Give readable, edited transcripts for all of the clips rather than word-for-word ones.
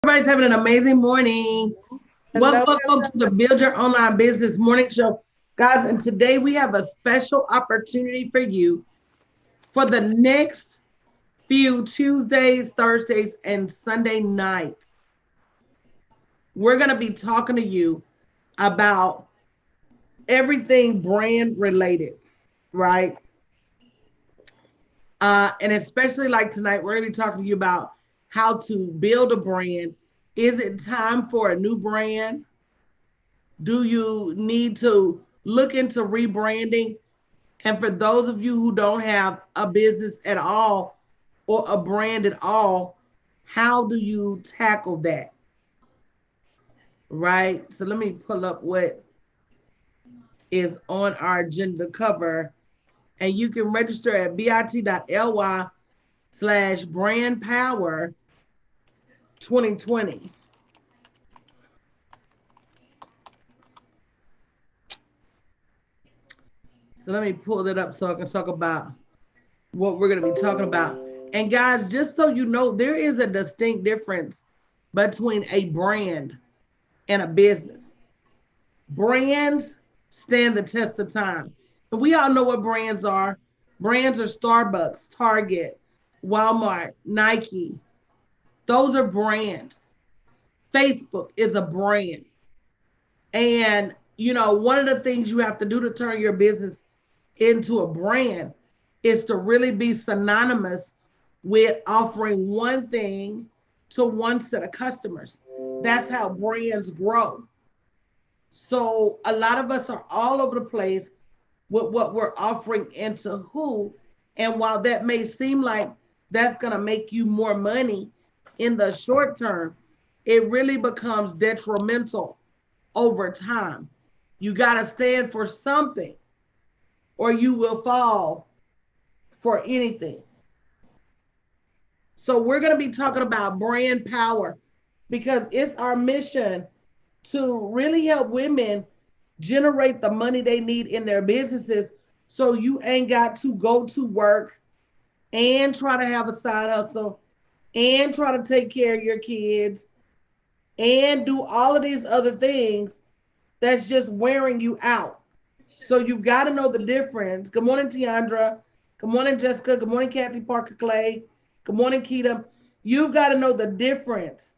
everybody's having an amazing morning. Hello, Welcome to the Build Your Online Business Morning Show. Guys, and today we have a special opportunity for you for the next few Tuesdays, Thursdays, and Sunday nights. We're going to be talking to you about everything brand related, right? And especially like tonight, we're going to be talking to you about how to build a brand. Is it time for a new brand? Do you need to look into rebranding? And for those of you who don't have a business at all or a brand at all, how do you tackle that? Right? So let me pull up what is on our agenda cover. And you can register at bit.ly/brand power 2020. So let me pull that up so I can talk about what we're going to be talking about. And guys, just so you know, there is a distinct difference between a brand and a business. Brands stand the test of time. And we all know what brands are. Brands are Starbucks, Target, Walmart, Nike. Those are brands. Facebook is a brand. And, one of the things you have to do to turn your business into a brand is to really be synonymous with offering one thing to one set of customers. That's how brands grow. So a lot of us are all over the place with what we're offering into who. And while that may seem like that's going to make you more money in the short term, it really becomes detrimental over time. You got to stand for something or you will fall for anything. So we're going to be talking about brand power because it's our mission to really help women generate the money they need in their businesses so you ain't got to go to work and try to have a side hustle and try to take care of your kids and do all of these other things that's just wearing you out. So you've got to know the difference. Good morning, Tiandra. Good morning, Jessica. Good morning, Kathy Parker Clay. Good morning, Keita. You've got to know the difference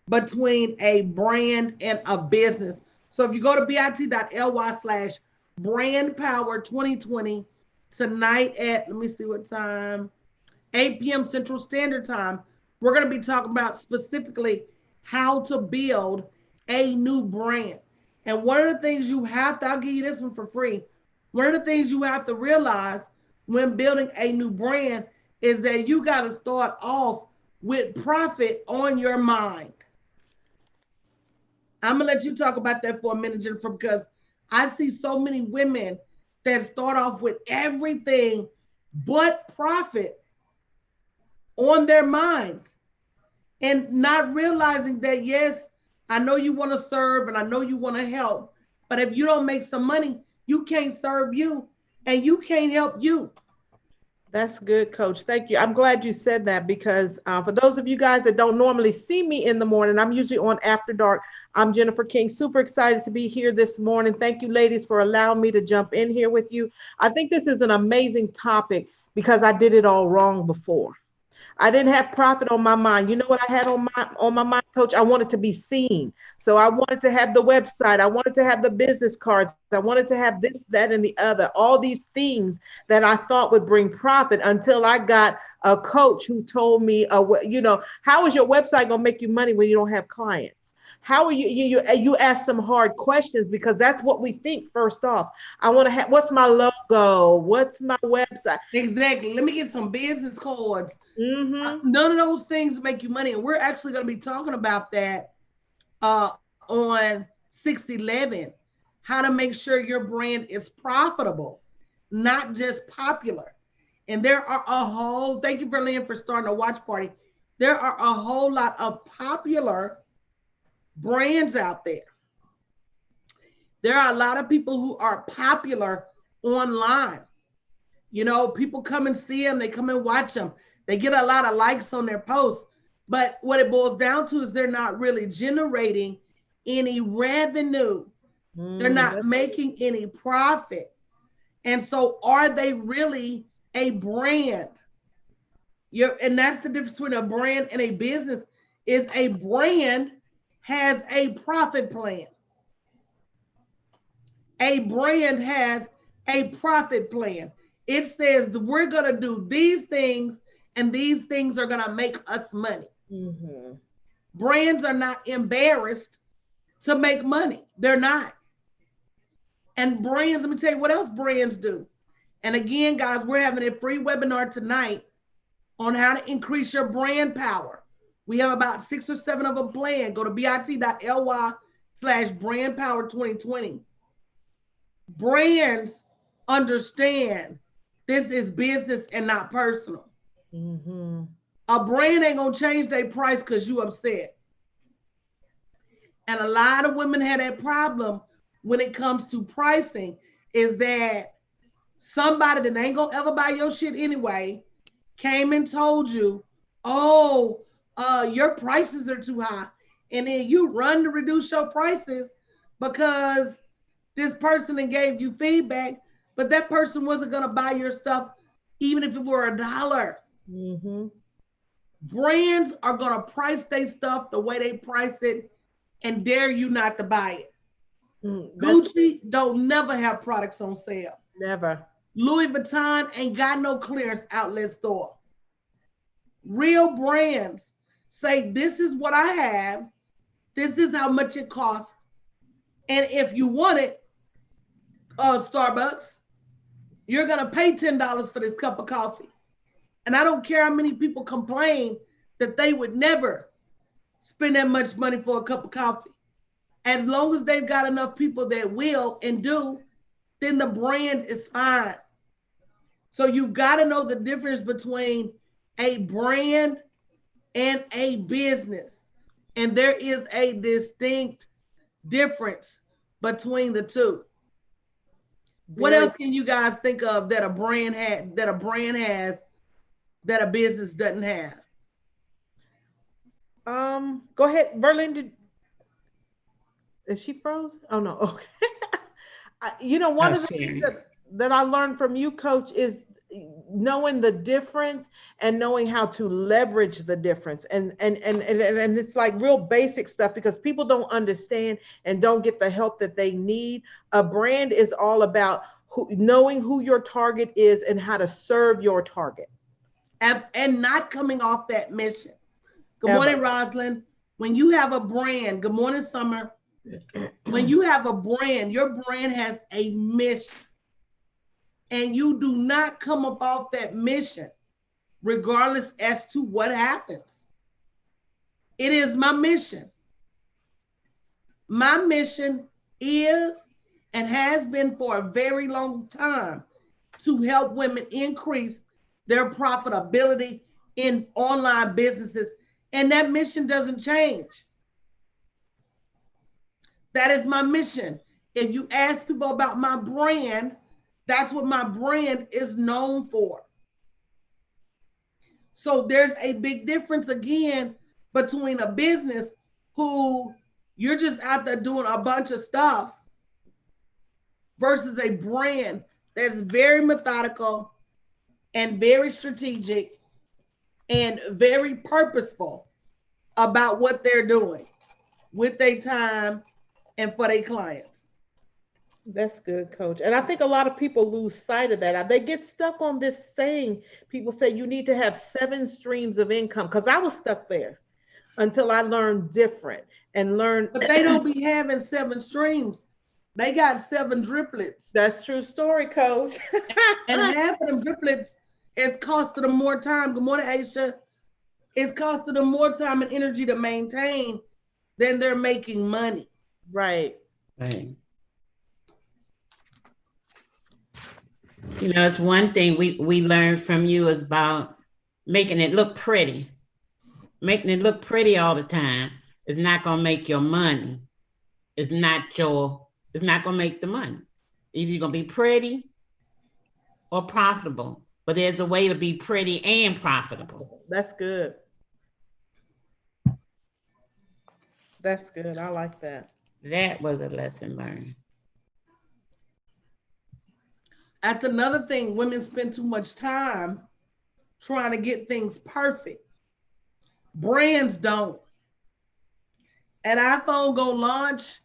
between a brand and a business. So if you go to bit.ly/brand power 2020 tonight at, let me see what time, 8 p.m. Central Standard Time, we're going to be talking about specifically how to build a new brand. And one of the things you have to, I'll give you this one for free. One of the things you have to realize when building a new brand is that you got to start off with profit on your mind. I'm gonna let you talk about that for a minute, Jennifer, because I see so many women that start off with everything but profit on their mind and not realizing that, yes, I know you want to serve and I know you want to help, but if you don't make some money, you can't serve you and you can't help you. That's good, Coach. Thank you. I'm glad you said that because for those of you guys that don't normally see me in the morning, I'm usually on After Dark. I'm Jennifer King. Super excited to be here this morning. Thank you, ladies, for allowing me to jump in here with you. I think this is an amazing topic because I did it all wrong before. I didn't have profit on my mind. You know what I had on my mind, Coach? I wanted to be seen. So I wanted to have the website. I wanted to have the business cards. I wanted to have this, that, and the other. All these things that I thought would bring profit until I got a coach who told me, how is your website gonna make you money when you don't have clients? How are you ask some hard questions because that's what we think first off. I want to have what's my logo? What's my website? Exactly. Let me get some business cards. Mm-hmm. None of those things make you money. And we're actually going to be talking about that on 611, how to make sure your brand is profitable, not just popular. And there are a whole, thank you, Berlin, for starting a watch party. There are a whole lot of popular brands out there. There are a lot of people who are popular online. People come and see them, they come and watch them. They get a lot of likes on their posts, But what it boils down to is they're not really generating any revenue. They're not making any profit. And so are they really a brand? And that's the difference between a brand and a business is a brand has a profit plan. A brand has a profit plan. It says that we're going to do these things and these things are going to make us money. Mm-hmm. Brands are not embarrassed to make money. They're not. And brands, let me tell you what else brands do. And again, guys, we're having a free webinar tonight on how to increase your brand power. We have about 6 or 7 of them planned. Go to bit.ly/brandpower2020. Brands understand this is business and not personal. Mm-hmm. A brand ain't gonna change their price because you upset. And a lot of women have that problem when it comes to pricing, is that somebody that ain't gonna ever buy your shit anyway came and told you, oh, your prices are too high. And then you run to reduce your prices because this person that gave you feedback, but that person wasn't gonna buy your stuff even if it were $1. Mm-hmm. Brands are gonna price their stuff the way they price it and dare you not to buy it. Gucci don't never have products on sale. Never. Louis Vuitton ain't got no clearance outlet store. Real brands say, this is what I have. This is how much it costs. And if you want it, Starbucks, you're going to pay $10 for this cup of coffee. And I don't care how many people complain that they would never spend that much money for a cup of coffee. As long as they've got enough people that will and do, then the brand is fine. So you've got to know the difference between a brand and a business. And there is a distinct difference between the two. What else can you guys think of that a brand has that a business doesn't have? Go ahead, Verlin. Is she froze? Oh no. Okay. One of the things that I learned from you, Coach, is knowing the difference and knowing how to leverage the difference. And it's like real basic stuff because people don't understand and don't get the help that they need. A brand is all about knowing who your target is and how to serve your target. And not coming off that mission. Good morning, Rosalind. When you have a brand, good morning, Summer. When you have a brand, your brand has a mission. And you do not come up off that mission, regardless as to what happens. It is my mission. My mission is and has been for a very long time to help women increase their profitability in online businesses. And that mission doesn't change. That is my mission. If you ask people about my brand, that's what my brand is known for. So there's a big difference again between a business who you're just out there doing a bunch of stuff versus a brand that's very methodical and very strategic and very purposeful about what they're doing with their time and for their clients. That's good, Coach. And I think a lot of people lose sight of that. They get stuck on this saying. People say you need to have 7 streams of income, because I was stuck there until I learned different and learned. But they don't be having 7 streams. They got 7 driplets. That's true story, Coach. And half of them driplets is costing them more time. Good morning, Aisha. It's costing them more time and energy to maintain than they're making money. Right. Right. It's one thing we learned from you is about making it look pretty. Making it look pretty all the time is not going to make your money. It's not going to make the money. Either you're going to be pretty or profitable. But there's a way to be pretty and profitable. That's good. That's good. I like that. That was a lesson learned. That's another thing. Women spend too much time trying to get things perfect. Brands don't. An iPhone gonna launch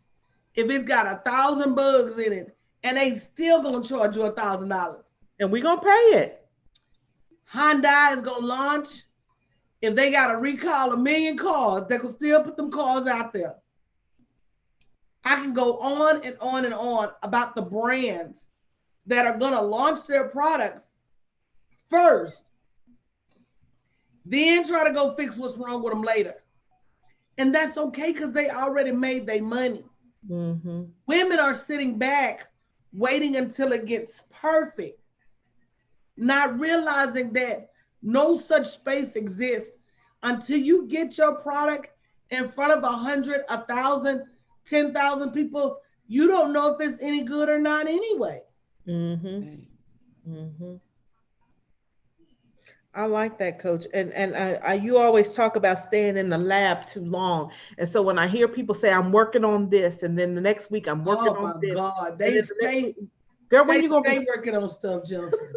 if it's got 1,000 bugs in it, and they still gonna charge you $1,000. And we gonna pay it. Hyundai is gonna launch if they got to recall 1,000,000 cars. They can still put them cars out there. I can go on and on and on about the brands that are gonna launch their products first, then try to go fix what's wrong with them later. And that's okay because they already made their money. Mm-hmm. Women are sitting back waiting until it gets perfect, not realizing that no such space exists until you get your product in front of 100, 1,000, 10,000 people. You don't know if it's any good or not anyway. Mm-hmm. Mm-hmm. I like that, Coach. And you always talk about staying in the lab too long. And so when I hear people say, I'm working on this, and then the next week I'm working Oh on my this, God. and They then the next stay, week, girl, when they you gonna stay working on stuff, Jennifer.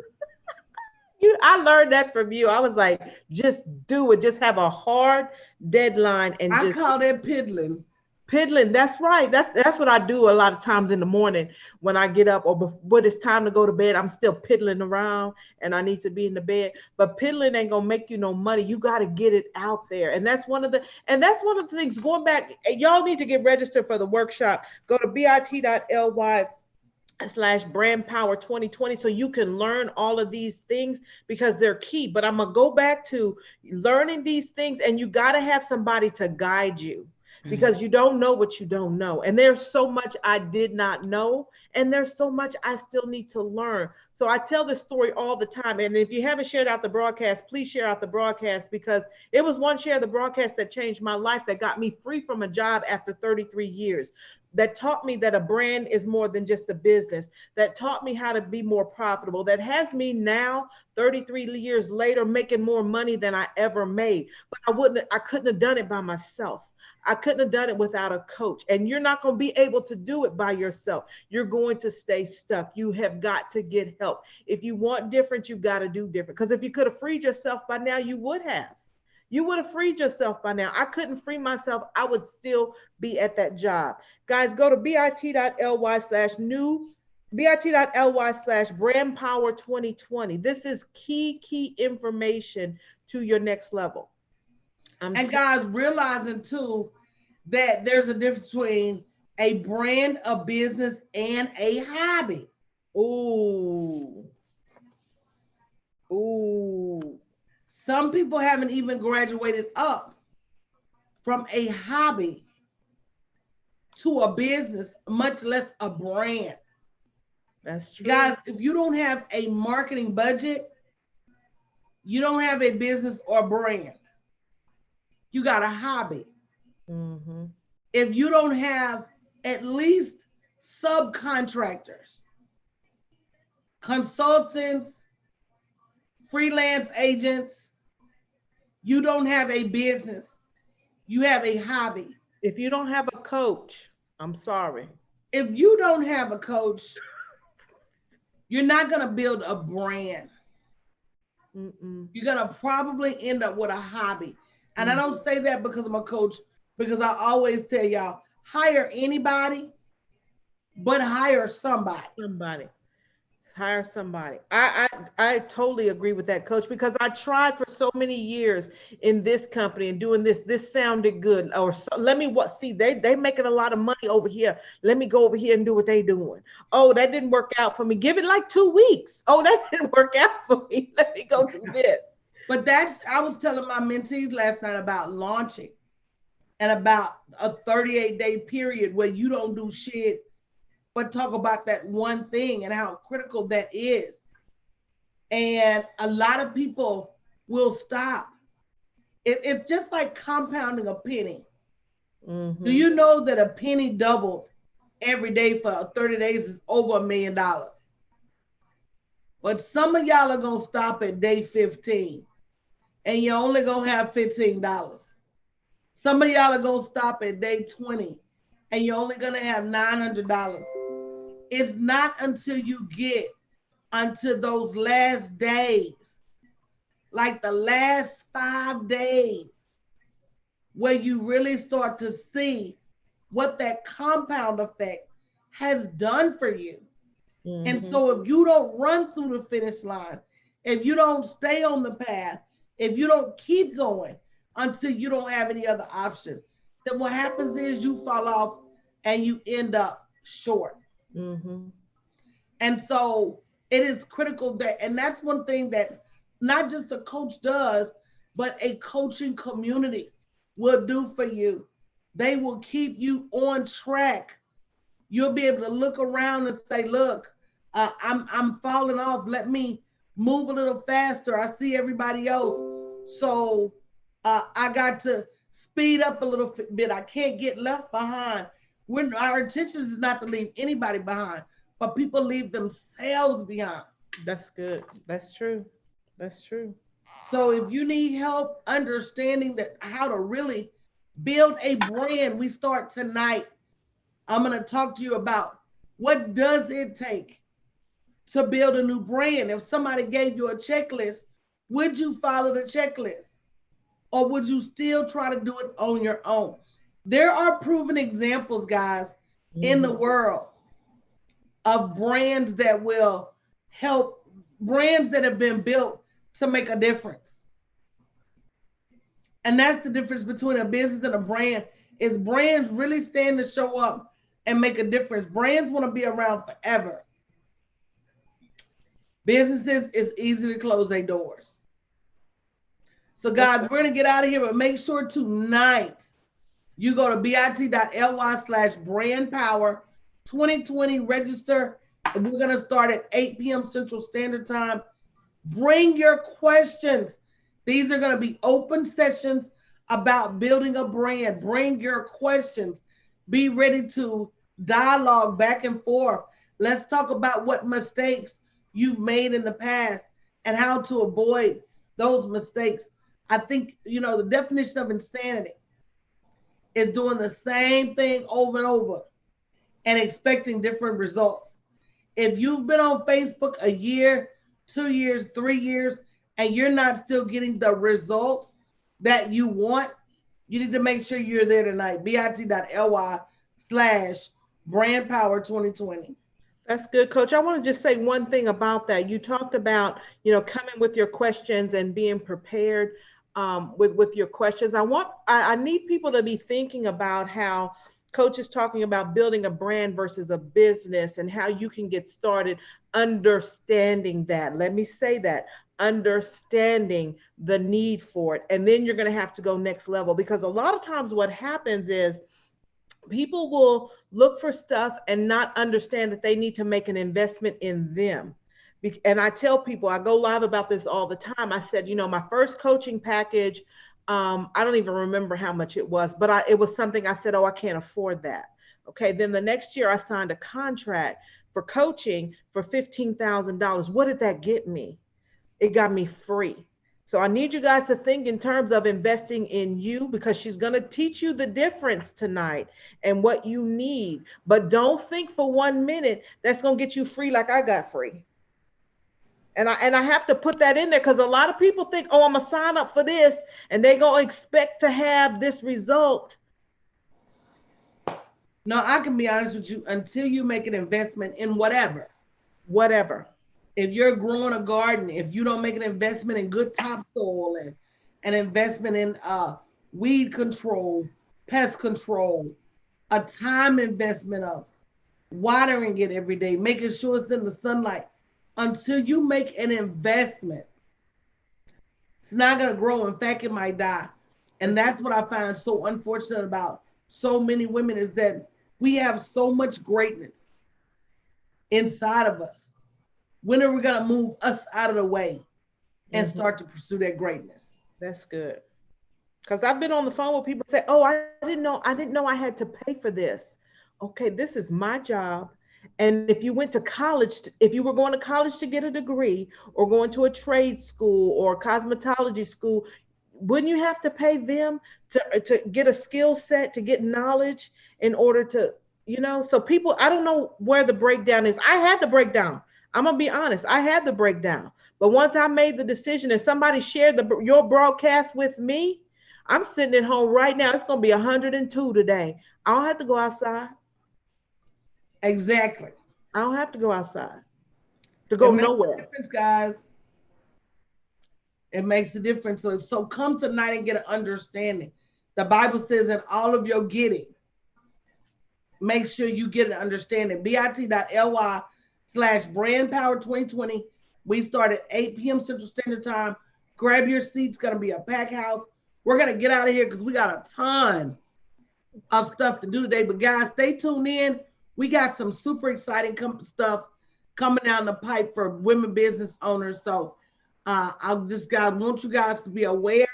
I learned that from you. I was like, just do it. Just have a hard deadline and I just call that piddling. piddling. That's right. That's what I do a lot of times in the morning when I get up or when it's time to go to bed. I'm still piddling around and I need to be in the bed. But piddling ain't gonna make you no money. You got to get it out there. And that's one of the things. Going back, y'all need to get registered for the workshop. Go to bit.ly/brand power 2020 so you can learn all of these things because they're key. But I'm gonna go back to learning these things, and you got to have somebody to guide you because you don't know what you don't know. And there's so much I did not know, and there's so much I still need to learn. So I tell this story all the time. And if you haven't shared out the broadcast, please share out the broadcast because it was one share of the broadcast that changed my life, that got me free from a job after 33 years. That taught me that a brand is more than just a business, that taught me how to be more profitable, that has me now 33 years later making more money than I ever made. But I couldn't have done it by myself. I couldn't have done it without a coach. And you're not going to be able to do it by yourself. You're going to stay stuck. You have got to get help. If you want different, you got to do different. Because if you could have freed yourself by now, you would have. You would have freed yourself by now. I couldn't free myself. I would still be at that job. Guys, go to bit.ly/brand power 2020. This is key information to your next level. And guys, realizing too that there's a difference between a brand, a business, and a hobby. Ooh. Ooh. Some people haven't even graduated up from a hobby to a business, much less a brand. That's true. Guys, if you don't have a marketing budget, you don't have a business or brand. You got a hobby. Mm-hmm. If you don't have at least subcontractors, consultants, freelance agents, you don't have a business. You have a hobby. If you don't have a coach, I'm sorry. If you don't have a coach, you're not going to build a brand. Mm-mm. You're going to probably end up with a hobby. And I don't say that because I'm a coach, because I always tell y'all, hire anybody, but hire somebody. Hire somebody. I totally agree with that, Coach, because I tried for so many years in this company and doing this. This sounded good. Or so, let me see, they making a lot of money over here. Let me go over here and do what they doing. Oh, that didn't work out for me. Give it like 2 weeks. Oh, that didn't work out for me. Let me go do this. But I was telling my mentees last night about launching and about a 38-day period where you don't do shit but talk about that one thing and how critical that is. And a lot of people will stop. It's just like compounding a penny. Mm-hmm. Do you know that a penny doubled every day for 30 days is over $1 million? But some of y'all are going to stop at day 15 and you're only going to have $15. Some of y'all are gonna stop at day 20 and you're only gonna have $900. It's not until you get until those last days, like the last 5 days, where you really start to see what that compound effect has done for you. And so if you don't run through the finish line, if you don't stay on the path, if you don't keep going until you don't have any other option, then what happens is you fall off and you end up short. And so it is critical that, and that's one thing that not just a coach does, but a coaching community will do for you. They will keep you on track. You'll be able to look around and say, look, I'm falling off. Let me move a little faster. I see everybody else. So I got to speed up a little bit. I can't get left behind. Our intention is not to leave anybody behind, but people leave themselves behind. That's good. That's true. That's true. So if you need help understanding that how to really build a brand, we start tonight. I'm going to talk to you about what does it take to build a new brand. If somebody gave you a checklist, would you follow the checklist? Or would you still try to do it on your own? There are proven examples, guys, in the world of brands that will help, brands that have been built to make a difference. And that's the difference between a business and a brand, is brands really stand to show up and make a difference. Brands want to be around forever. Businesses, it's easy to close their doors. So guys, we're going to get out of here, but make sure tonight you go to bit.ly/brandpower2020, register. And we're going to start at 8 p.m. Central Standard Time. Bring your questions. These are going to be open sessions about building a brand. Bring your questions. Be ready to dialogue back and forth. Let's talk about what mistakes you've made in the past and how to avoid those mistakes. I think, the definition of insanity is doing the same thing over and over and expecting different results. If you've been on Facebook a year, 2 years, 3 years, and you're not still getting the results that you want, you need to make sure you're there tonight. bit.ly/brandpower2020. That's good, Coach. I want to just say one thing about that. You talked about, coming with your questions and being prepared with your questions. I need people to be thinking about how Coach is talking about building a brand versus a business and how you can get started understanding that. Let me say that, understanding the need for it. And then you're going to have to go next level, because a lot of times what happens is people will look for stuff and not understand that they need to make an investment in them. And I tell people, I go live about this all the time. I said, my first coaching package, I don't even remember how much it was, but it was something I said, oh, I can't afford that. Okay. Then the next year I signed a contract for coaching for $15,000. What did that get me? It got me free. So I need you guys to think in terms of investing in you, because she's going to teach you the difference tonight and what you need. But don't think for 1 minute that's going to get you free like I got free. And I have to put that in there, because a lot of people think, oh, I'm going to sign up for this and they're going to expect to have this result. No, I can be honest with you, until you make an investment in whatever. If you're growing a garden, if you don't make an investment in good topsoil and an investment in weed control, pest control, a time investment of watering it every day, making sure it's in the sunlight, until you make an investment, it's not going to grow. In fact, it might die. And that's what I find so unfortunate about so many women, is that we have so much greatness inside of us. When are we going to move us out of the way and start to pursue that greatness? That's good. Because I've been on the phone with people say, oh, I didn't know I had to pay for this. Okay, this is my job. And if you went to college, if you were going to college to get a degree or going to a trade school or cosmetology school, wouldn't you have to pay them to get a skill set, to get knowledge in order to, so people, I don't know where the breakdown is. I had the breakdown. I'm gonna be honest, I had the breakdown. But once I made the decision and somebody shared your broadcast with me, I'm sitting at home right now. It's gonna be 102 today. I don't have to go outside. Exactly. I don't have to go outside to go nowhere. Difference, guys. It makes a difference. So come tonight and get an understanding. The Bible says in all of your getting, make sure you get an understanding. bit.ly/brandpower2020. We start at 8 p.m. Central Standard Time. Grab your seats. It's going to be a packed house. We're going to get out of here because we got a ton of stuff to do today. But guys, stay tuned in. We got some super exciting stuff coming down the pipe for women business owners. So I want you guys to be aware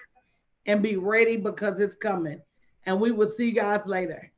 and be ready because it's coming. And we will see you guys later.